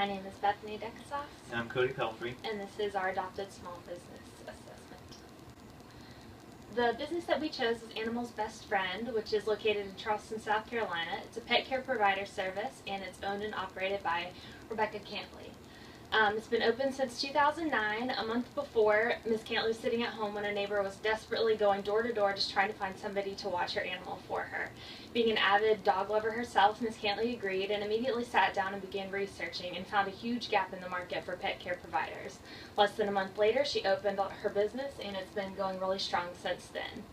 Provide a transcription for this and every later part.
My name is Bethany Decasoff, And I'm Cody Pelfrey. and this is our Adopted Small Business Assessment. The business that we chose is Animals Best Friend, which is located in Charleston, South Carolina. It's a pet care provider service, and it's owned and operated by Rebecca Cantley. It's been open since 2009. A month before, Ms. Cantley was sitting at home when a neighbor was desperately going door to door just trying to find somebody to watch her animal for her. Being an avid dog lover herself, Ms. Cantley agreed and immediately sat down and began researching and found a huge gap in the market for pet care providers. Less than a month later, she opened her business, and it's been going really strong since then.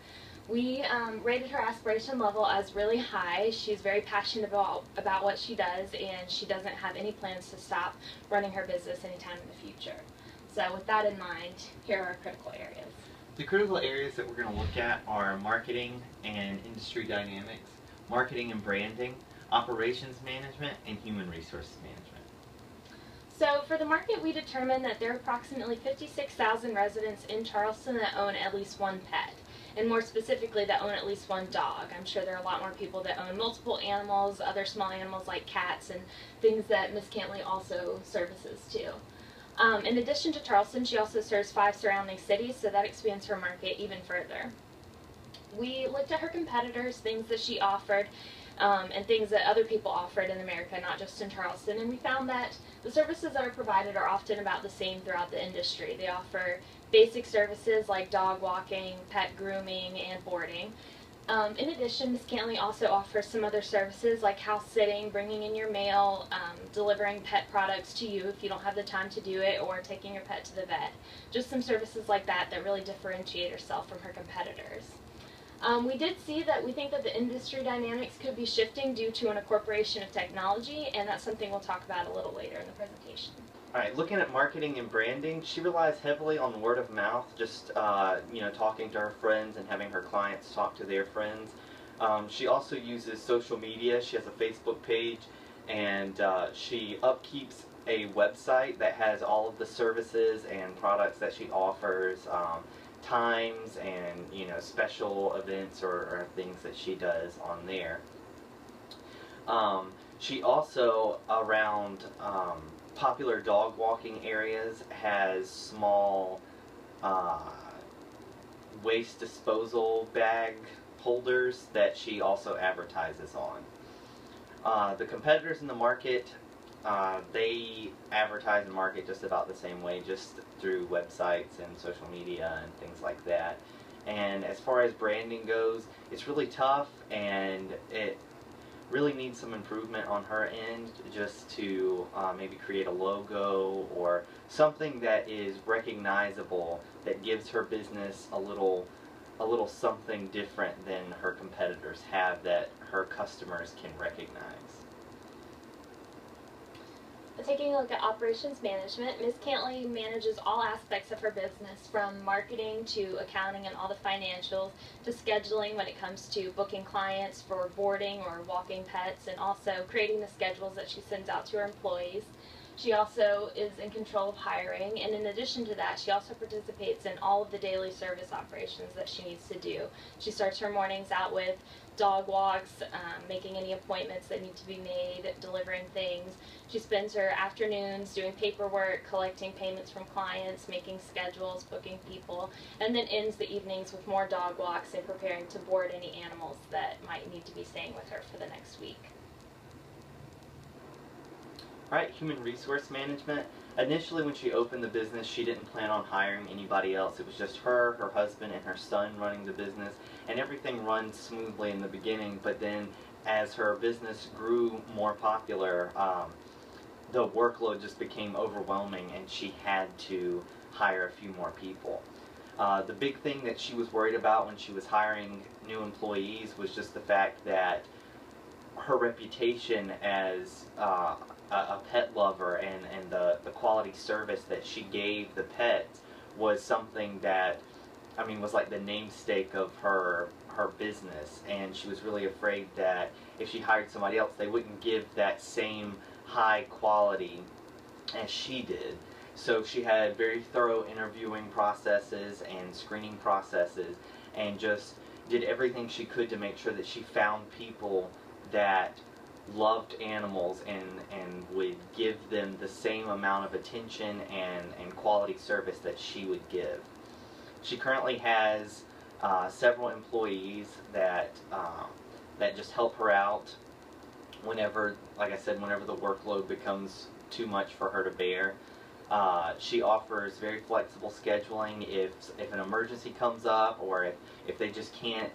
We rated her aspiration level as really high. She's very passionate about what she does, and she doesn't have any plans to stop running her business anytime in the future. So with that in mind, here are our critical areas. The critical areas that we're going to look at are marketing and industry dynamics, marketing and branding, operations management, and human resources management. So for the market, we determined that there are approximately 56,000 residents in Charleston that own at least one pet, and more specifically that own at least one dog. I'm sure there are a lot more people that own multiple animals, other small animals like cats, and things that Ms. Cantley also services too. In addition to Charleston, she also serves 5 surrounding cities, so that expands her market even further. We looked at her competitors, things that she offered, and things that other people offered in America, not just in Charleston, and we found that the services that are provided are often about the same throughout the industry. They offer basic services like dog walking, pet grooming, and boarding. In addition, Ms. Cantley also offers some other services like house sitting, bringing in your mail, delivering pet products to you if you don't have the time to do it, or taking your pet to the vet. Just some services like that that really differentiate herself from her competitors. We did see that we think that the industry dynamics could be shifting due to an incorporation of technology, and that's something we'll talk about a little later in the presentation. All right, looking at marketing and branding, she relies heavily on word of mouth, just talking to her friends and having her clients talk to their friends. She also uses social media. She has a Facebook page, and she upkeeps a website that has all of the services and products that she offers, times and special events or things that she does on there. She also, around popular dog walking areas, has small waste disposal bag holders that she also advertises on. The competitors in the market, they advertise and market just about the same way, just through websites and social media and things like that. And as far as branding goes, it's really tough, and it really needs some improvement on her end, just to maybe create a logo or something that is recognizable, that gives her business a little something different than her competitors have, that her customers can recognize. Taking a look at operations management, Ms. Cantley manages all aspects of her business, from marketing to accounting and all the financials, to scheduling when it comes to booking clients for boarding or walking pets, and also creating the schedules that she sends out to her employees. She also is in control of hiring, and in addition to that, she also participates in all of the daily service operations that she needs to do. She starts her mornings out with dog walks, making any appointments that need to be made, delivering things. She spends her afternoons doing paperwork, collecting payments from clients, making schedules, booking people, and then ends the evenings with more dog walks and preparing to board any animals that might need to be staying with her for the next week. Alright, human resource management. Initially, when she opened the business, she didn't plan on hiring anybody else. It was just her husband, and her son running the business, and everything runs smoothly in the beginning, but then as her business grew more popular, the workload just became overwhelming, and she had to hire a few more people. The big thing that she was worried about when she was hiring new employees was just the fact that her reputation as a pet lover, and the quality service that she gave the pets was something that, was like the namesake of her business, and she was really afraid that if she hired somebody else, they wouldn't give that same high quality as she did. So she had very thorough interviewing processes and screening processes, and just did everything she could to make sure that she found people that loved animals and would give them the same amount of attention and quality service that she would give. She currently has several employees that just help her out whenever, like I said, whenever the workload becomes too much for her to bear. She offers very flexible scheduling if an emergency comes up, or if they just can't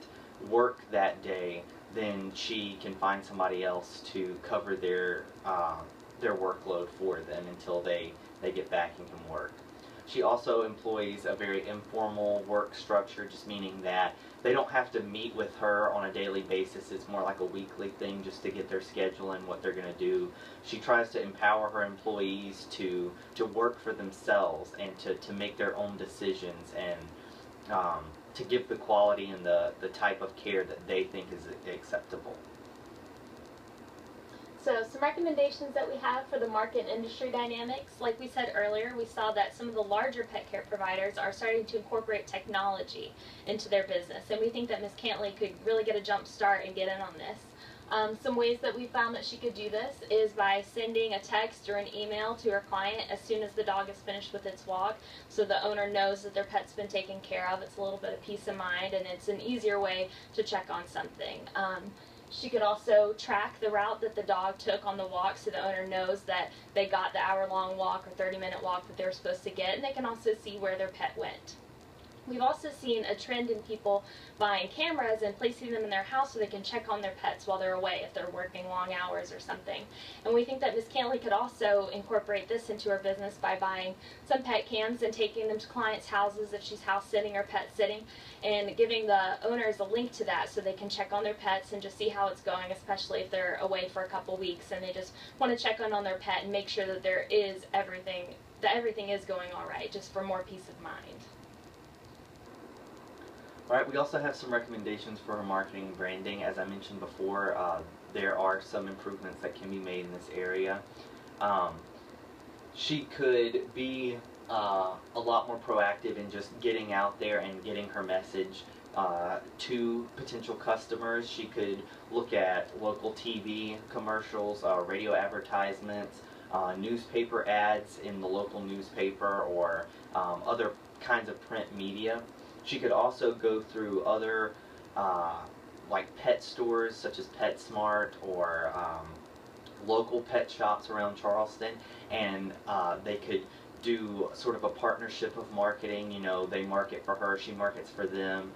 work that day, then she can find somebody else to cover their workload for them until they get back and can work. She also employs a very informal work structure, just meaning that they don't have to meet with her on a daily basis. It's more like a weekly thing just to get their schedule and what they're going to do. She tries to empower her employees to work for themselves and to make their own decisions and to give the quality and the type of care that they think is acceptable. So some recommendations that we have for the market and industry dynamics. Like we said earlier, we saw that some of the larger pet care providers are starting to incorporate technology into their business, and we think that Ms. Cantley could really get a jump start and get in on this. Some ways that we found that she could do this is by sending a text or an email to her client as soon as the dog is finished with its walk, so the owner knows that their pet's been taken care of. It's a little bit of peace of mind, and it's an easier way to check on something. She could also track the route that the dog took on the walk, so the owner knows that they got the hour-long walk or 30-minute walk that they were supposed to get, and they can also see where their pet went. We've also seen a trend in people buying cameras and placing them in their house so they can check on their pets while they're away if they're working long hours or something. And we think that Ms. Cantley could also incorporate this into her business by buying some pet cams and taking them to clients' houses if she's house sitting or pet sitting, and giving the owners a link to that so they can check on their pets and just see how it's going, especially if they're away for a couple weeks and they just want to check on their pet and make sure that everything is going all right, just for more peace of mind. Alright, we also have some recommendations for her marketing and branding. As I mentioned before, there are some improvements that can be made in this area. She could be a lot more proactive in just getting out there and getting her message to potential customers. She could look at local TV commercials, radio advertisements, newspaper ads in the local newspaper, or other kinds of print media. She could also go through other like pet stores such as PetSmart or local pet shops around Charleston, and they could do sort of a partnership of marketing. You know, they market for her, she markets for them,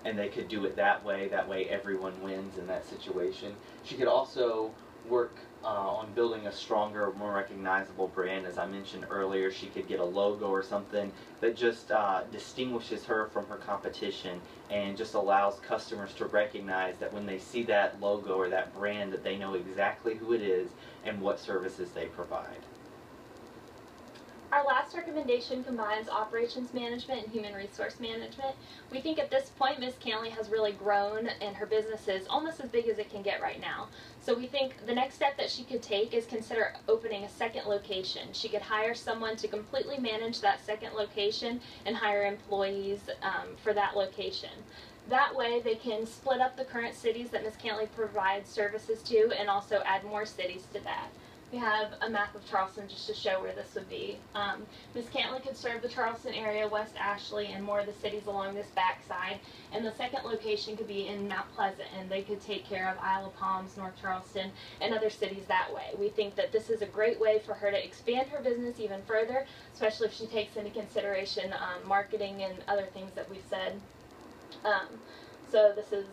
and they could do it that way. That way everyone wins in that situation. She could also work on building a stronger, more recognizable brand. As I mentioned earlier, she could get a logo or something that just distinguishes her from her competition and just allows customers to recognize that when they see that logo or that brand, that they know exactly who it is and what services they provide. Our last recommendation combines operations management and human resource management. We think at this point Ms. Cantley has really grown and her business is almost as big as it can get right now. So we think the next step that she could take is consider opening a second location. She could hire someone to completely manage that second location and hire employees for that location. That way they can split up the current cities that Ms. Cantley provides services to and also add more cities to that. We have a map of Charleston just to show where this would be. Ms. Cantley could serve the Charleston area, West Ashley, and more of the cities along this backside. And the second location could be in Mount Pleasant, and they could take care of Isle of Palms, North Charleston, and other cities that way. We think that this is a great way for her to expand her business even further, especially if she takes into consideration marketing and other things that we've said. So this is